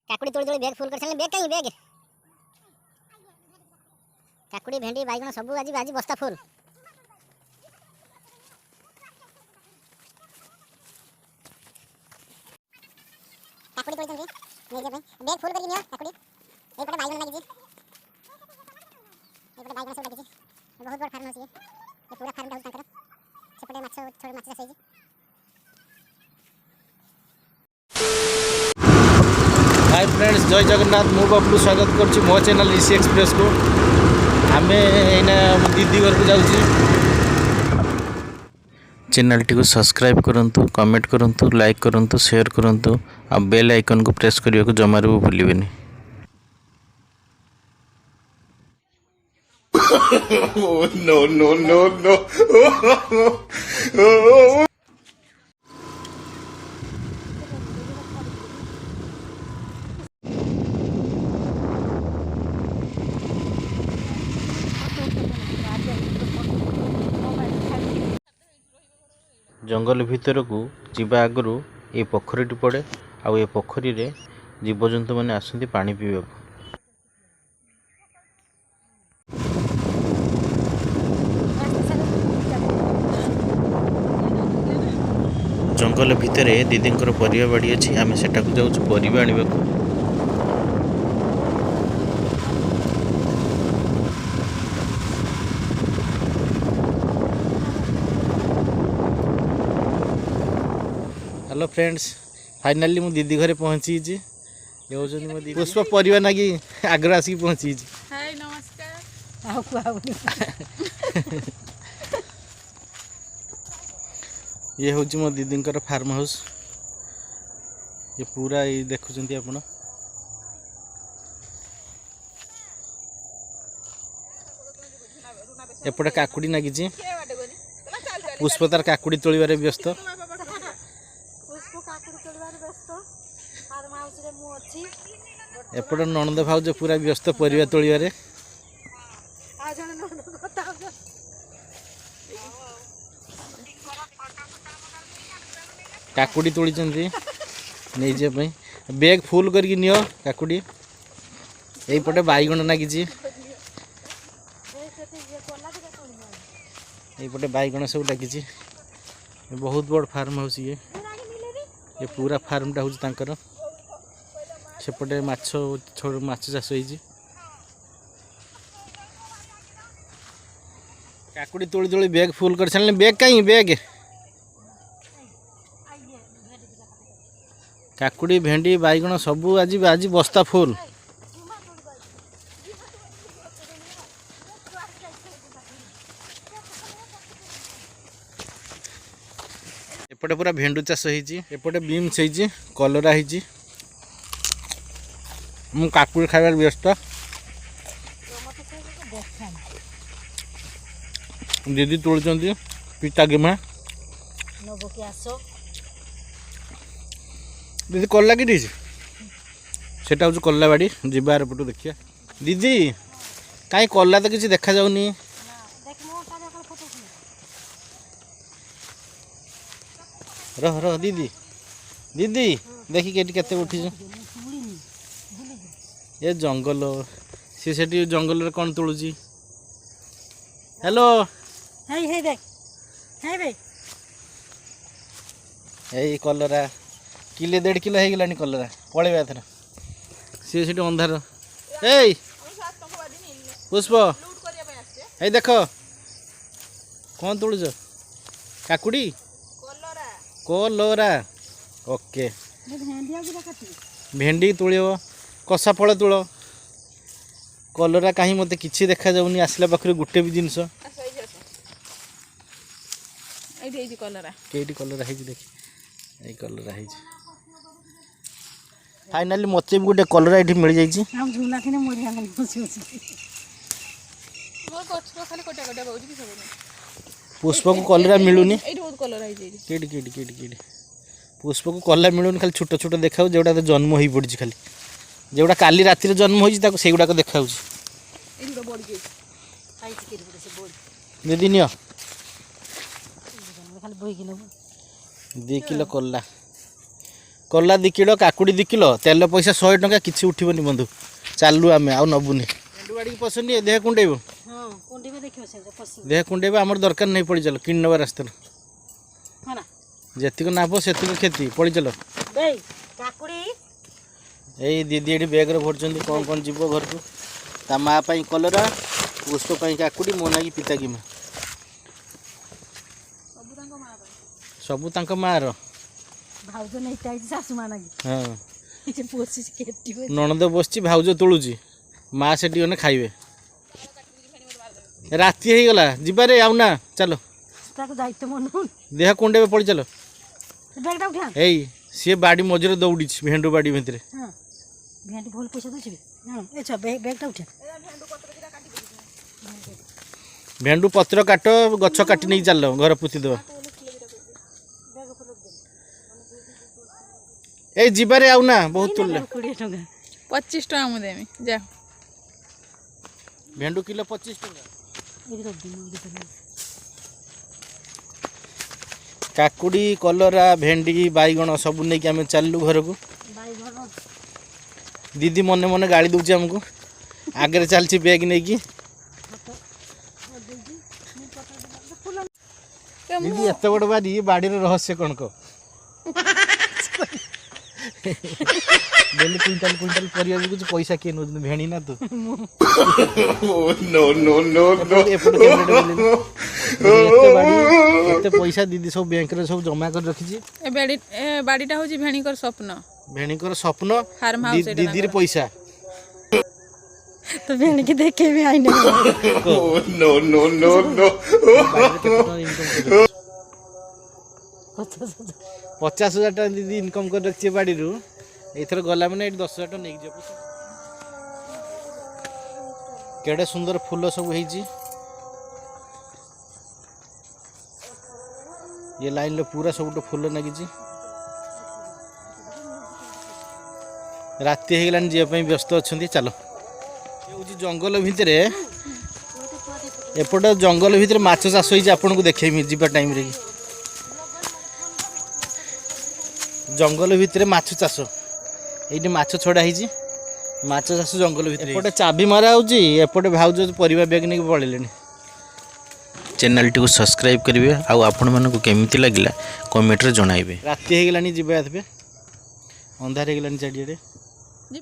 काकुड़ी तोड़ी तोड़ी bag full कर बैग कहीं बैग काकुड़ी भेंडी बैगन सब आज आज बस्ता फुल काकुड़ी तोड़ी तोड़ी बैग फुल करके नियो काकुड़ी ए पटे बैगन लागी ए पटे बैगन सब लागी बहुत बड़ फार्म है ये पूरा फार्म डाउन तकर सेपटे माछ छोड़ माछ चाष है। हाय फ्रेंड्स जय जगन्नाथ मु बबलू स्वागत कर मो चैनल ऋषि एक्सप्रेस को आम दीदी घर को जाऊँ चैनल टी को सब्सक्राइब करंतु कमेंट करंतु लाइक करंतु शेयर करंतु आ बेल आइकन को प्रेस करने को जमार भी भूलिबेनी। No, no, no, no. जंगल भितर को जीवा आगु ये पोखरी पड़े आउ ये पोखरी रे जीवजंतु मैंने आसती पानी पीवा जंगल भितर दीदी परिवा बाड़ी अच्छी आम से जाऊँ परिवा आने को हेलो फ्रेंड्स फाइनाली मु दीदी घरे पहुंची ये होजनी मो दीदी पुष्प परिवा नागी आगर आसिक पहुंची हाय नमस्कार ये हूँ मो दीदी फार्म हाउस ये पूरा ये देखुं आपण एपटे काकुड़ी नागी पुष्प तार काकुड़ी तोड़बार व्यस्त एपटे ननद भाउज पूरा व्यस्त परिवा तोड़बार काकुड़ी तोड़ी नहीं जाए बैग फुल करके नियो काकुड़ी यहीपटे बैगन नागी यहीपटे बैगन सब लगी बहुत बड़ फार्म हाउस ये पूरा फार्मटा हूँ तांकर सेपटे माछ चाष होती काकुड़ी तोड़ी तोड़ी बैग फुल कर सारे बैग कहीं बैग काकुड़ी भेंडी बैगन सब आज आज बस्ता फुल एपटे पूरा भेंडू चाष होती एपटे बीम्स होती कलरा होती मु काकुड़ी खाइबार व्यस्त दीदी तोड़ पिता गेमा दीदी कल्ला कि से कल्ला बाड़ी जीवार पटू देखिए दीदी कहीं कल्ला तो किसी देखा जाऊनी रह रह दीदी दीदी देखी केते उठी ये जंगल सी से जंगल रे कौन तोलुची हेलो यही कलरा किले 1.5 किलो हो गलानी कलरा पलैबा एथर सी से अंधार ए पुष्प ये देख कौन तोलुच काकुड़ी कलरा ओके भेंडी तोड़ब कषा फल तोड़ कलरा कहीं मत कि देखा जाऊनी आसला पाखे गोटे भी जिनस कलरा देख ये कलरा फाइनाली मत भी गोटे कलरा ये मिल जाए पुष्प को कलरा मिलूनी पुष्प को कलरा मिलूनी खाली छोट छोट देखा जोड़ा जन्म हो पड़ी खाली जोड़ा काली राति जन्म हो से गुड़ाक देखा दीदी नियो 2 किलो कला कला 2 किलो काकुड़ी 2 किलो तेल पैसा 100 टंका किसी उठबनी बंधु चालू आम आउ नबुनि भेंडू बाड़ी पसंद देह कुंडेब देह कुंडेब आमर दरकार नहीं पड़ी चलो किन नवा रास्ता जेतिक नाप से क्षति पड़ी चलो यही दीदी ये बैग भरचंद कौन कौन जीव घर को ता माँ पाई कलरा उसको पाई काकुड़ी मो ना पिता की माँ सबू तांको माँ रो भाउज नहीं सासू माँ ना हाँ पोषी नणद बसची भाउज तोलुची माँ से खाइबे राति हो गला जीवारे आउना चलो दायित्व मन देह कुंडे पड़ी चलो बैगटा उठा एई सी बाड़ी मझे दौड़ी भेंडू बाड़ी भितर हाँ भेंडी भल पैसा दे अच्छा बैगटा उठा भेंडू पत्र काट गछ काटी नहीं चल घर पुती देवा ए जीवारे आउना बहुत तुल्ले 20 टका 25 टका मु देमी जा भेंडू किलो 25 टका काकुड़ी कलरा भेंडी बैगण सब नहीं कि आम चलू घर को दीदी मन मन गाड़ी दूची आमको आगे चलती बैग नहीं कि दीदी एत बड़ बाड़ी बाड़ी रहस्य कौन को डेली क्विंटाल क्विंटाल परिया कुछ पैसा किए नौ भेणी ना तू no, no, no, no. एते पैसा दीदी सब बैंक रे सब जमा कर रखी छी ए बाड़ीटा होची भेणीकर स्वप्न भेणीकर स्वप्न फार्म हाउस दीदी रे पैसा तो भेणी के देखे भी आई नहीं No, no, no, no. 50,000 टका दीदी इनकम कर रखी बाड़ी रू एथर गला मैंने 10,000 टका नहीं जाब केड़े सुंदर फूल सब होईची ये लाइन ले पूरा सब फूल लगी राति हो गलानी जीवाई व्यस्त अच्छा चलो ये जंगल भितर एपट जंगल भितर माछ चाष होती आपन को देखेमी जीवा टाइम रे जंगल भितर माछ चाष ये माछ छड़ा होती माछ चाष जंगल भितर एपटे चाबी मारा होची एपटे भाउज परिवा बैग नहीं पड़े चैनल टी को सब्सक्राइब करेंगे आउ आपण मानक केमिति लागला कमेंट रे जणाइबे राति हो गलानी जीवा अंधार हो गलानी चारिए